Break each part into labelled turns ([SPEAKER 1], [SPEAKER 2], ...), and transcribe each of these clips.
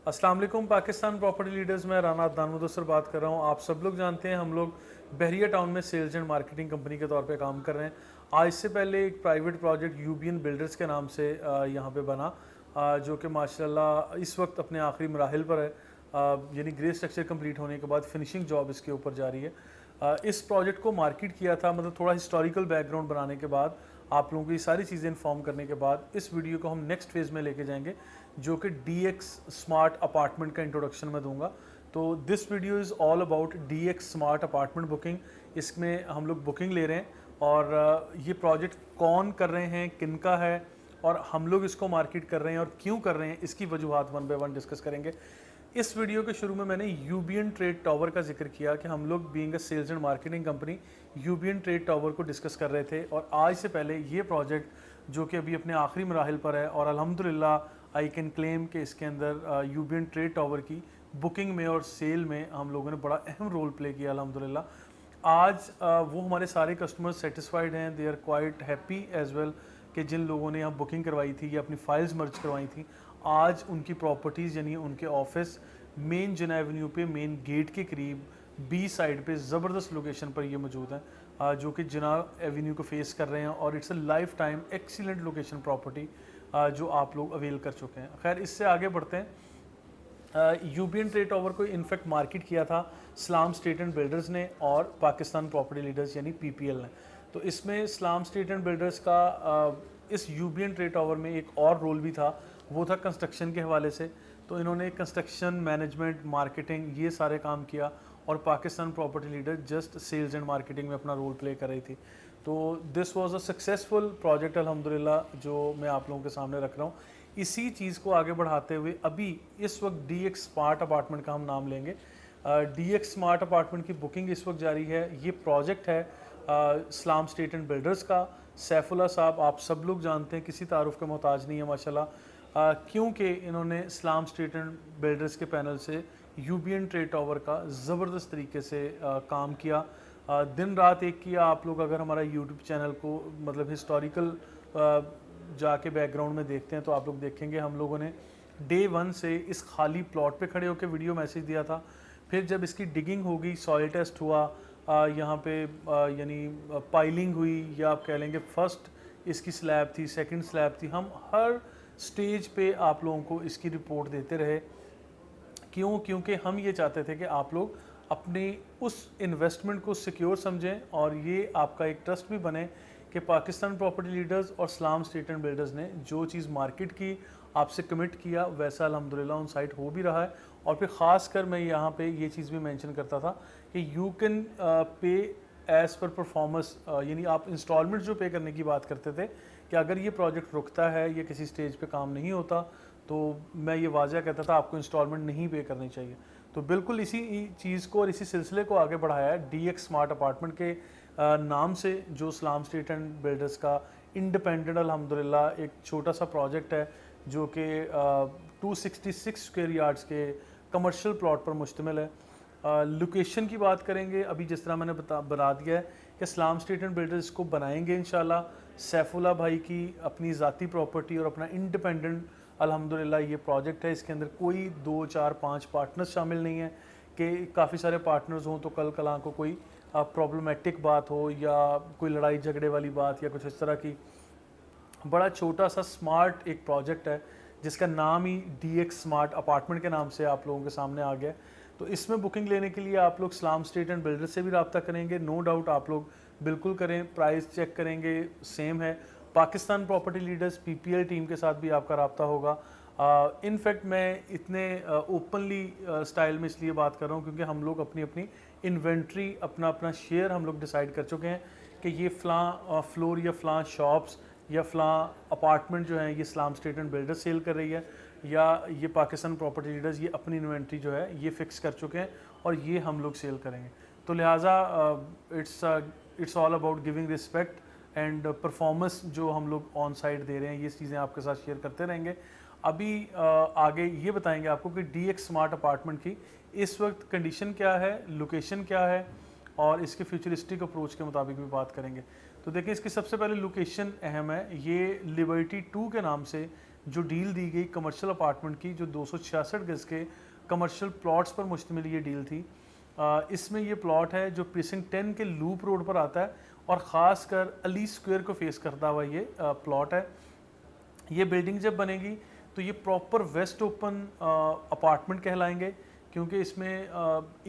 [SPEAKER 1] अस्सलाम वालेकुम Pakistan property leaders में राना अदनान मुदस्सर बात कर रहा हूँ। आप सब लोग जानते हैं हम लोग बहरिया टाउन में सेल्स एंड मार्केटिंग कंपनी के तौर पे काम कर रहे हैं। आज इससे पहले एक प्राइवेट प्रोजेक्ट यूबीएन बिल्डर्स के नाम से यहाँ पे बना, जो कि माशाल्लाह इस वक्त अपने आखिरी मराहिल पर है। यानी ग्रे स्ट्रक्चर कंप्लीट होने के बाद फिनिशिंग जॉब इसके ऊपर जारी है। इस प्रोजेक्ट को मार्केट किया था, मतलब थोड़ा हिस्टोरिकल बैकग्राउंड बनाने के बाद, आप लोगों को ये सारी चीज़ें इन्फॉर्म करने के बाद इस वीडियो को हम नेक्स्ट फेज़ में लेके जाएंगे, जो कि डीएक्स स्मार्ट अपार्टमेंट का इंट्रोडक्शन मैं दूंगा। तो this video is all about DX smart apartment booking. इसमें हम लोग बुकिंग ले रहे हैं और ये प्रोजेक्ट कौन कर रहे हैं, किन का है, और हम लोग इसको मार्केट कर रहे हैं और क्यों कर रहे हैं, इसकी वजूहात वन बाय वन डिस्कस करेंगे। इस वीडियो के शुरू में मैंने यूबीएन ट्रेड टावर का जिक्र किया कि हम लोग being a sales and marketing company UBN trade tower को डिस्कस कर रहे थे। और आज से पहले ये प्रोजेक्ट जो कि अभी अपने आखिरी मराहिल पर है, और अल्हम्दुलिल्लाह आई कैन क्लेम कि इसके अंदर यूबीएन ट्रेड टावर की बुकिंग में और सेल में हम लोगों ने बड़ा अहम रोल प्ले किया अल्हम्दुलिल्लाह। आज वो हमारे सारे कस्टमर्स सेटिस्फाइड हैं, they are quite happy as well कि जिन लोगों ने यहाँ बुकिंग करवाई थी या अपनी फाइल्स मर्ज करवाई थी, आज उनकी प्रॉपर्टीज़ यानी उनके ऑफिस मेन जिना एवेन्यू पे मेन गेट के करीब बी साइड पे ज़बरदस्त लोकेशन पर ये मौजूद है, जो कि जिना एवेन्यू को फेस कर रहे हैं। और it's a life time excellent location property जो आप लोग अवेल कर चुके हैं। खैर, इससे आगे बढ़ते हैं। यूबीएन ट्रेड टावर को इनफैक्ट मार्केट किया था सलाम स्ट्रीट एंड बिल्डर्स ने और पाकिस्तान प्रॉपर्टी लीडर्स यानी पीपीएल ने। तो इसमें सलाम स्ट्रीट एंड बिल्डर्स का इस यूबीएन ट्रेड टावर में एक और रोल भी था, वो था कंस्ट्रक्शन के हवाले से। तो इन्होंने कंस्ट्रक्शन मैनेजमेंट मार्केटिंग ये सारे काम किया, और Pakistan property leader just sales and marketing में अपना रोल प्ले कर रही थी। तो this was a successful project अल्हम्दुलिल्लाह, जो मैं आप लोगों के सामने रख रहा हूँ। इसी चीज़ को आगे बढ़ाते हुए अभी इस वक्त डीएक्स स्मार्ट अपार्टमेंट का हम नाम लेंगे। डीएक्स स्मार्ट अपार्टमेंट की बुकिंग इस वक्त जारी है। ये प्रोजेक्ट है इस्लाम स्टेट एंड बिल्डर्स का। सैफुल्ला साहब आप सब लोग जानते हैं, किसी तारुफ के मोहताज नहीं है माशाल्लाह, क्योंकि इन्होंने इस्लाम स्ट्रीट एंड बिल्डर्स के पैनल से यूबीएन ट्रेड टावर का ज़बरदस्त तरीके से काम किया। दिन रात एक किया। आप लोग अगर हमारा यूट्यूब चैनल को मतलब हिस्टोरिकल जाके बैकग्राउंड में देखते हैं तो आप लोग देखेंगे हम लोगों ने डे वन से इस खाली प्लॉट पे खड़े होकर वीडियो मैसेज दिया था। फिर जब इसकी डिगिंग होगी, सॉइल टेस्ट हुआ, यहाँ पे यानी पाइलिंग हुई, या आप कह लेंगे फर्स्ट इसकी स्लैब थी, सेकंड स्लैब थी, हम हर स्टेज पे आप लोगों को इसकी रिपोर्ट देते रहे। क्यों? क्योंकि हम ये चाहते थे कि आप लोग अपनी उस इन्वेस्टमेंट को सिक्योर समझें और ये आपका एक ट्रस्ट भी बने कि पाकिस्तान प्रॉपर्टी लीडर्स और सलाम स्ट्रीट एंड बिल्डर्स ने जो चीज़ मार्केट की, आपसे कमिट किया, वैसा अल्हम्दुलिल्लाह ऑन साइट हो भी रहा है। और फिर ख़ास कर मैं यहाँ पे ये चीज़ भी मेंशन करता था कि you can pay as per performance, यानी आप इंस्टॉलमेंट जो पे करने की बात करते थे कि अगर ये प्रोजेक्ट रुकता है या किसी स्टेज पे काम नहीं होता, तो मैं ये वाज़ह कहता था आपको इंस्टॉलमेंट नहीं पे करनी चाहिए। तो बिल्कुल इसी चीज़ को और इसी सिलसिले को आगे बढ़ाया है डीएक्स स्मार्ट अपार्टमेंट के नाम से, जो इस्लाम स्ट्रीट एंड बिल्डर्स का इंडिपेंडेंट अल्हम्दुलिल्लाह एक छोटा सा प्रोजेक्ट है, जो कि 266 स्क्वायर यार्ड्स के कमर्शियल प्लॉट पर मुश्तमिल है। लोकेशन की बात करेंगे, अभी जिस तरह मैंने बता दिया है कि इस्लाम स्ट्रीट एंड बिल्डर्स को बनाएंगे इंशाल्लाह। सैफुल्ला भाई की अपनी ज़ाती प्रॉपर्टी और अपना इंडिपेंडेंट अल्हम्दुलिल्लाह ये प्रोजेक्ट है। इसके अंदर कोई 2 4 5 पार्टनर्स शामिल नहीं है कि काफ़ी सारे पार्टनर्स हों तो कल कलां को कोई प्रॉब्लमेटिक बात हो या कोई लड़ाई झगड़े वाली बात या कुछ इस तरह की। बड़ा छोटा सा स्मार्ट एक प्रोजेक्ट है जिसका नाम ही डीएक्स स्मार्ट अपार्टमेंट के नाम से आप लोगों के सामने आ गया। तो इसमें बुकिंग लेने के लिए आप लोग इस्लाम स्ट्रीट एंड बिल्डर से भी रब्ता करेंगे, नो डाउट आप लोग बिल्कुल करें। प्राइस चेक करेंगे, सेम है। Pakistan property leaders PPL team के साथ भी आपका रब्ता होगा। इनफैक्ट मैं इतने ओपनली स्टाइल में इसलिए बात कर रहा हूँ क्योंकि हम लोग अपनी अपनी इन्वेंट्री, अपना अपना शेयर हम लोग डिसाइड कर चुके हैं कि ये फ़लाँ फ्लोर या फ़लाँ शॉप्स या फ़लाँ अपार्टमेंट जो है ये इस्लाम स्ट्रीट एंड बिल्डर्स सेल कर रही है, या ये पाकिस्तान प्रॉपर्टी लीडर्स ये अपनी इन्वेंट्री जो है ये फ़िक्स कर चुके हैं और ये हम लोग सेल करेंगे। तो लिहाजा it's all about giving respect and performance जो हम लोग ऑन साइड दे रहे हैं, ये चीज़ें आपके साथ शेयर करते रहेंगे। अभी आगे ये बताएंगे आपको कि डीएक्स स्मार्ट अपार्टमेंट की इस वक्त कंडीशन क्या है, लोकेशन क्या है, और इसके फ्यूचरिस्टिक अप्रोच के मुताबिक भी बात करेंगे। तो देखिए, इसकी सबसे पहले लोकेशन अहम है। ये लिबर्टी 2 के नाम से जो डील दी गई कमर्शियल अपार्टमेंट की, जो 266 गज़ के कमर्शियल प्लॉट्स पर मुश्तमिल ये डील थी। इसमें ये प्लॉट है जो प्रीसिंक्ट 10 के लूप रोड पर आता है और ख़ास कर अली स्क्वायर को फेस करता हुआ ये प्लॉट है। ये बिल्डिंग जब बनेगी तो ये प्रॉपर वेस्ट ओपन अपार्टमेंट कहलाएंगे, क्योंकि इसमें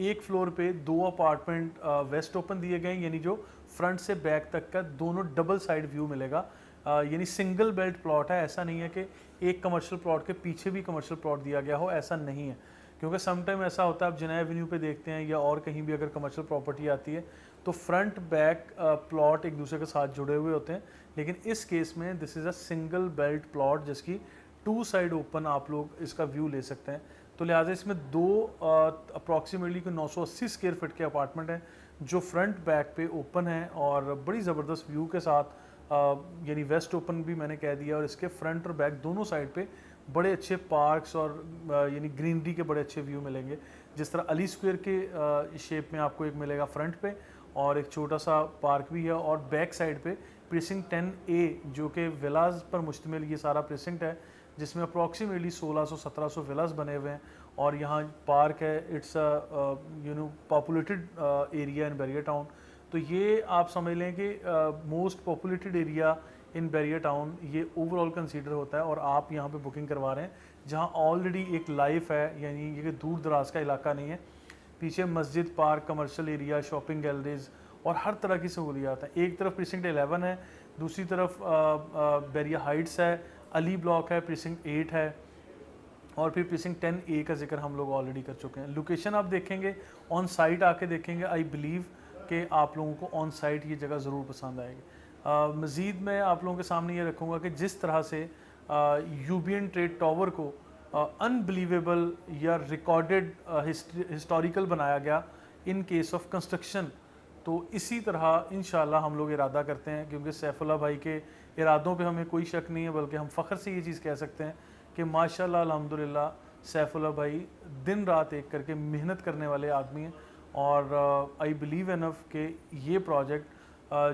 [SPEAKER 1] एक फ्लोर पे 2 अपार्टमेंट वेस्ट ओपन दिए गए हैं, यानी जो फ्रंट से बैक तक का दोनों डबल साइड व्यू मिलेगा। यानी सिंगल बेल्ट प्लॉट है, ऐसा नहीं है कि एक कमर्शियल प्लॉट के पीछे भी कमर्शियल प्लॉट दिया गया हो, ऐसा नहीं है। क्योंकि समटाइम ऐसा होता है, आप जिना एवेन्यू पे देखते हैं या और कहीं भी अगर कमर्शियल प्रॉपर्टी आती है तो फ्रंट बैक प्लॉट एक दूसरे के साथ जुड़े हुए होते हैं, लेकिन इस केस में this is a single belt plot जिसकी 2 साइड ओपन आप लोग इसका व्यू ले सकते हैं। तो लिहाजा इसमें 2 अप्रॉक्सीमेटली को 980 स्क्वायर फीट के अपार्टमेंट हैं जो फ्रंट बैक पे ओपन है और बड़ी ज़बरदस्त व्यू के साथ, यानी वेस्ट ओपन भी मैंने कह दिया, और इसके फ्रंट और बैक दोनों साइड पे बड़े अच्छे पार्क्स और यानी ग्रीनरी के बड़े अच्छे व्यू मिलेंगे। जिस तरह अली स्क्वायर के शेप में आपको एक मिलेगा फ्रंट पे, और एक छोटा सा पार्क भी है, और बैक साइड पे प्रीसिंक्ट 10A जो कि विलाज पर मुश्तमिल ये सारा प्रीसिंक्ट है, जिसमें अप्रॉक्सीमेटली 1600-1700 विलास बने हुए हैं, और यहाँ पार्क है। It's populated area in barrier town. तो ये आप समझ लें कि most populated area in barrier town ये ओवरऑल कंसीडर होता है, और आप यहाँ पे बुकिंग करवा रहे हैं जहाँ ऑलरेडी एक लाइफ है, यानी ये दूर दराज का इलाका नहीं है। पीछे मस्जिद, park, commercial area, shopping galleries और हर तरह की सहूलियात हैं। एक तरफ प्रीसिंक्ट 11 है, दूसरी तरफ बैरियर हाइट्स है, अली ब्लॉक है, प्रीसिंक्ट 8 है, और फिर प्रीसिंक्ट 10A का जिक्र हम लोग ऑलरेडी कर चुके हैं। लोकेशन आप देखेंगे, ऑन साइट आके देखेंगे, आई बिलीव कि आप लोगों को ऑन साइट ये जगह ज़रूर पसंद आएगी। मज़ीद मैं आप लोगों के सामने ये रखूँगा कि जिस तरह से यूबियन ट्रेड टावर को अनबिलीवेबल या रिकॉर्डेड हिस्टोरिकल बनाया गया इन केस ऑफ कंस्ट्रक्शन, तो इसी तरह इंशाल्लाह हम लोग इरादा करते हैं, क्योंकि सैफुल्लाह भाई के इरादों पे हमें कोई शक नहीं है, बल्कि हम फ़ख्र से ये चीज़ कह सकते हैं कि माशाल्लाह अल्हम्दुलिल्लाह सैफुल्लाह भाई दिन रात एक करके मेहनत करने वाले आदमी हैं, और आई बिलीव इनफ कि ये प्रोजेक्ट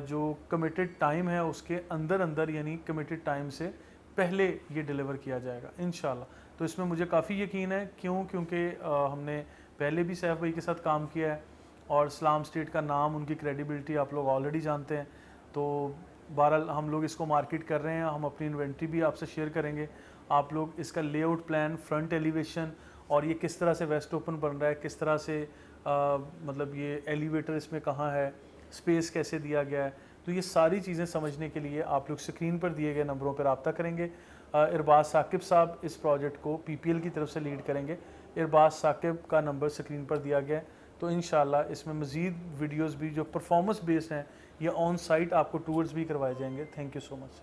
[SPEAKER 1] जो कमिटेड टाइम है उसके अंदर अंदर, यानी कमिटेड टाइम से पहले ये डिलीवर किया जाएगा इंशाल्लाह। तो इसमें मुझे काफ़ी यकीन है, क्योंकि हमने पहले भी सैफ भाई के साथ काम किया है, और इस्लाम स्टेट का नाम, उनकी क्रेडिबिलिटी आप लोग ऑलरेडी जानते हैं। तो बहरहाल हम लोग इसको मार्केट कर रहे हैं, हम अपनी इन्वेंट्री भी आपसे शेयर करेंगे। आप लोग इसका लेआउट प्लान, फ्रंट एलिवेशन, और ये किस तरह से वेस्ट ओपन बन रहा है, किस तरह से मतलब ये एलिवेटर इसमें कहाँ है, स्पेस कैसे दिया गया है, तो ये सारी चीज़ें समझने के लिए आप लोग स्क्रीन पर दिए गए नंबरों पर रब्ता करेंगे। इरबाज साकिब साहब इस प्रोजेक्ट को PPL की तरफ से लीड करेंगे। इरबाज साकिब का नंबर स्क्रीन पर दिया गया है। तो इंशाल्लाह इसमें मज़ीद वीडियोस भी जो परफॉर्मेंस बेस्ड हैं, या ऑन साइट आपको टूर्स भी करवाए जाएंगे। Thank you so much.